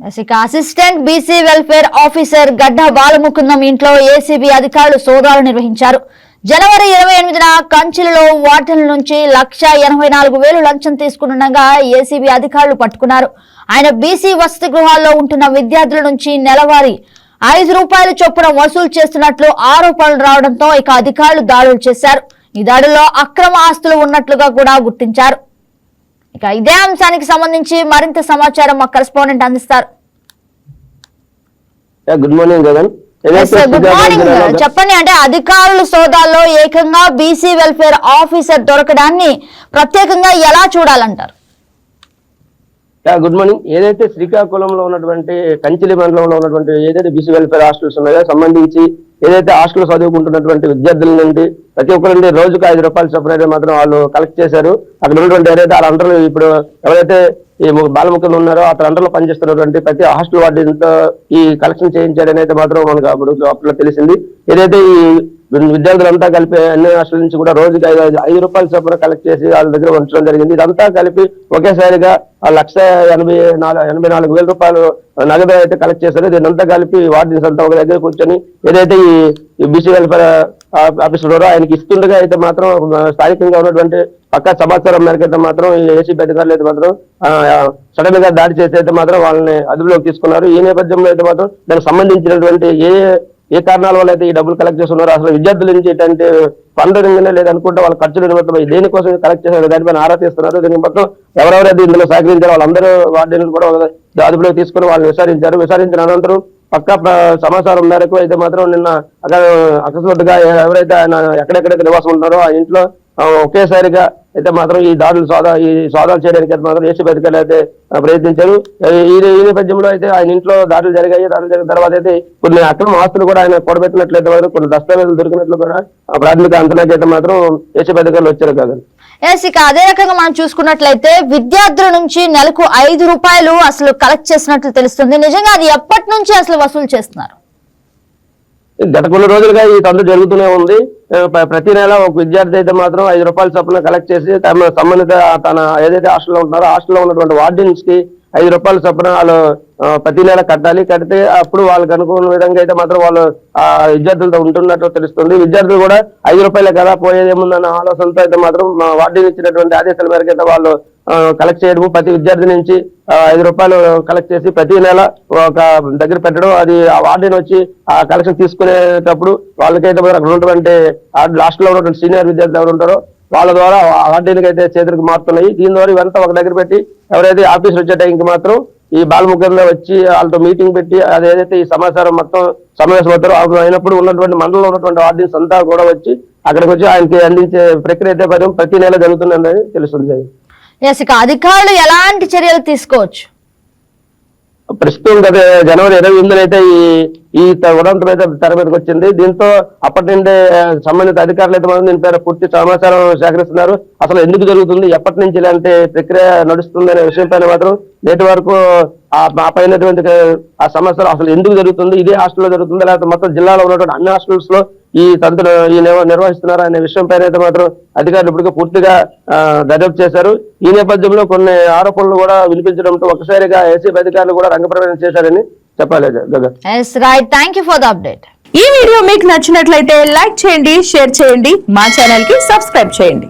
Assistant BC welfare officer గడ్డ బాలముకుందం ఇంట్లో ACB అధికారులు సోదాలు నిర్వహించారు. జనవరి 28న కంచిలో వార్డుల నుంచి 1,84,000 లంచం తీసుకుంటుండగా ఏసీబీ అధికారులు పట్టుకున్నారు. ఆయన బీసీ వసతి గృహాల్లో ఉంటున్న విద్యార్థుల నుంచి నెలవారీ ₹5 చొప్పున వసూలు చేస్తున్నట్లు ఆరోపణలు రావడంతో ఇక అధికారులు దాడులు చేశారు. ఈ దాడుల్లో అక్రమ ఆస్తులు ఉన్నట్లుగా కూడా గుర్తించారు. ఇక ఇదే అంశానికి సంబంధించి మరింత సమాచారం మా కరెస్పాండెంట్ అందిస్తారు. Good morning Gagan. Good morning, చెప్పండి. అంటే అధికారుల సోదాల్లో ఏకంగా బీసీ వెల్ఫేర్ ఆఫీసర్ దొరకడాన్ని ప్రత్యేకంగా ఎలా చూడాలంటారు? Good morning. ఏదైతే శ్రీకాకుళంలో ఉన్నటువంటి కంచిలి మండలంలో ఉన్నటువంటి ఏదైతే బీసీ వెల్ఫేర్ హాస్టల్స్ ఉన్నాయో సంబంధించి ఏదైతే హాస్టల్ చదువుకుంటున్నటువంటి విద్యార్థుల నుండి ప్రతి ఒక్కరి రోజుకు ₹5 చొప్పున మాత్రం వాళ్ళు కలెక్ట్ చేశారు. అక్కడ ఉన్నటువంటి ఏదైతే వాళ్ళ అండర్లో ఇప్పుడు ఎవరైతే ఈ బాలముఖులు ఉన్నారో అతని అండర్లో పనిచేస్తున్నటువంటి ప్రతి హాస్టల్ వార్డుతో ఈ కలెక్షన్ చేయించాడని అయితే మాత్రం మనకు అప్పుడు తెలిసింది. ఏదైతే ఈ విద్యార్థులంతా కలిపి అన్ని హాస్టల్ నుంచి కూడా రోజుకి ₹5 చొప్పున కలెక్ట్ చేసి వాళ్ళ దగ్గర ఉంచడం జరిగింది. ఇదంతా కలిపి ఒకేసారిగా ₹1,84,000 నగదు అయితే కలెక్ట్ చేశారు. దీనంతా కలిపి వార్డెన్స్ అంతా ఒక దగ్గర కూర్చొని ఏదైతే ఈ బీసీ వెల్ఫేర్ ఆఫీసర్ ఆయనకి ఇస్తుండగా అయితే మాత్రం స్థానికంగా ఉన్నటువంటి పక్కా సమాచారం మేరకు అయితే మాత్రం ఈ ఏసీబీ అధికారులు అయితే మాత్రం సడన్ గా దాడి చేసి అయితే మాత్రం వాళ్ళని అదుపులోకి తీసుకున్నారు. ఈ నేపథ్యంలో అయితే మాత్రం దానికి సంబంధించినటువంటి ఏ కారణాల వల్ల అయితే ఈ డబ్బులు కలెక్ట్ చేస్తున్నారు, అసలు విద్యార్థుల నుంచి ఏంటంటే ఫండింగ్ లేదనుకుంటే వాళ్ళ ఖర్చుల నిమిత్తం దేనికోసం కలెక్ట్ చేశారు దానిపైన ఆరా తీస్తున్నారు. దీనికి మొత్తం ఎవరెవరైతే ఇందులో సహకరించారో వాళ్ళందరూ వార్డెన్లు కూడా అదుపులోకి తీసుకుని వాళ్ళని విచారించిన అనంతరం పక్కా సమాచారం మేరకు అయితే మాత్రం నిన్న అకస్మాత్తుగా ఎవరైతే ఆయన ఎక్కడెక్కడైతే నివాసం ఉంటున్నారో ఆ ఇంట్లో ఒకేసారిగా అయితే మాత్రం ఈ సోదాలు చేయడానికి అయితే మాత్రం ఏసీబీ అధికారులు అయితే ప్రయత్నించారు. ఈ నేపథ్యంలో అయితే ఆయన ఇంట్లో దాడులు జరిగాయి. దాడులు జరిగిన తర్వాత అయితే కొన్ని అక్రమ ఆస్తులు కూడా ఆయన కూడబెట్టినట్లయితే మాత్రం కొన్ని దస్తావేజులు దొరికినట్లు కూడా ప్రాథమిక అంచనాకి అయితే మాత్రం ఏసీబీ అధికారులు వచ్చారు కదా. ఇక అదే రకంగా మనం చూసుకున్నట్లయితే విద్యార్థుల నుంచి నెలకు ₹5 అసలు కలెక్ట్ చేసినట్లు తెలుస్తుంది. నిజంగా అది ఎప్పటి నుంచి అసలు వసూలు చేస్తున్నారు? గత కొన్ని రోజులుగా ఈ తంతు జరుగుతూనే ఉంది. ప్రతి నెల ఒక విద్యార్థి అయితే మాత్రం ₹5 చొప్పున కలెక్ట్ చేసి సంబంధిత తన ఏదైతే హాస్టల్లో ఉంటున్నారో హాస్టల్లో ఉన్నటువంటి వార్డెన్స్ కి ₹5 చొప్పున వాళ్ళు ప్రతి నెల కట్టాలి. కడితే అప్పుడు వాళ్ళకి అనుకున్న విధంగా అయితే మాత్రం వాళ్ళు ఆ విద్యార్థులతో ఉంటున్నట్టు తెలుస్తుంది. విద్యార్థులు కూడా ₹5 కదా పోయేదేముందన్న ఆలోచనతో అయితే మాత్రం వార్డెన్ ఇచ్చినటువంటి ఆదేశాల మేరకు అయితే వాళ్ళు కలెక్ట్ చేయడము, ప్రతి విద్యార్థి నుంచి ₹5 కలెక్ట్ చేసి ప్రతి నెల ఒక దగ్గర పెట్టడం, అది ఆ వార్డెన్ వచ్చి ఆ కలెక్షన్ తీసుకునేటప్పుడు వాళ్ళకైతే అక్కడ ఉన్నటువంటి లాస్ట్ లో ఉన్నటువంటి సీనియర్ విద్యార్థులు ఎవరు ఉంటారో వాళ్ళ ద్వారా వార్డెన్కి అయితే చేతులకు మారుతున్నాయి. దీని ద్వారా ఇవంతా ఒక దగ్గర పెట్టి ఎవరైతే ఆఫీస్ వచ్చే టైంకి మాత్రం ఈ బాలముఖంలో వచ్చి వాళ్ళతో మీటింగ్ పెట్టి అదేదైతే ఈ సమాచారం మొత్తం సమావేశమవుతారో అయినప్పుడు ఉన్నటువంటి మండలంలో ఉన్నటువంటి వార్డెన్స్ అంతా కూడా వచ్చి అక్కడికి వచ్చి ఆయనకి అందించే ప్రక్రియ అయితే ప్రతి నెల జరుగుతుందని తెలుస్తుంది. ఇక అధికారులు ఎలాంటి చర్యలు తీసుకోవచ్చు? ప్రస్తుతం గత జనవరి 28న అయితే ఈ ఉదంతం అయితే తెర మీదకి వచ్చింది. దీంతో అప్పటి నుండి సంబంధిత అధికారులు అయితే మాత్రం దీని పేరు పూర్తి సమాచారం సేకరిస్తున్నారు. అసలు ఎందుకు జరుగుతుంది, ఎప్పటి నుంచి ఇలాంటి ప్రక్రియ నడుస్తుంది అనే విషయం పైన మాత్రం నేటి వరకు ఆ పైనటువంటి ఆ సమస్యలు అసలు ఎందుకు జరుగుతుంది, ఇదే హాస్టల్లో జరుగుతుంది లేకపోతే మొత్తం జిల్లాలో ఉన్నటువంటి అన్ని హాస్టల్స్ లో ఈ తంతులు నిర్వహిస్తున్నారు అనే విషయం పైన అయితే మాత్రం అధికారులు ఇప్పటికే పూర్తిగా దర్యాప్తు చేశారు. ఈ నేపథ్యంలో కొన్ని ఆరోపణలు కూడా వినిపించడంతో ఒకసారిగా ఏసీబీ అధికారులు కూడా రంగప్రవేశం చేశారని చెప్పాలి. ఈ వీడియో మీకు నచ్చినట్లయితే లైక్ చేయండి, షేర్ చేయండి, మా ఛానల్ కి సబ్స్క్రైబ్ చేయండి.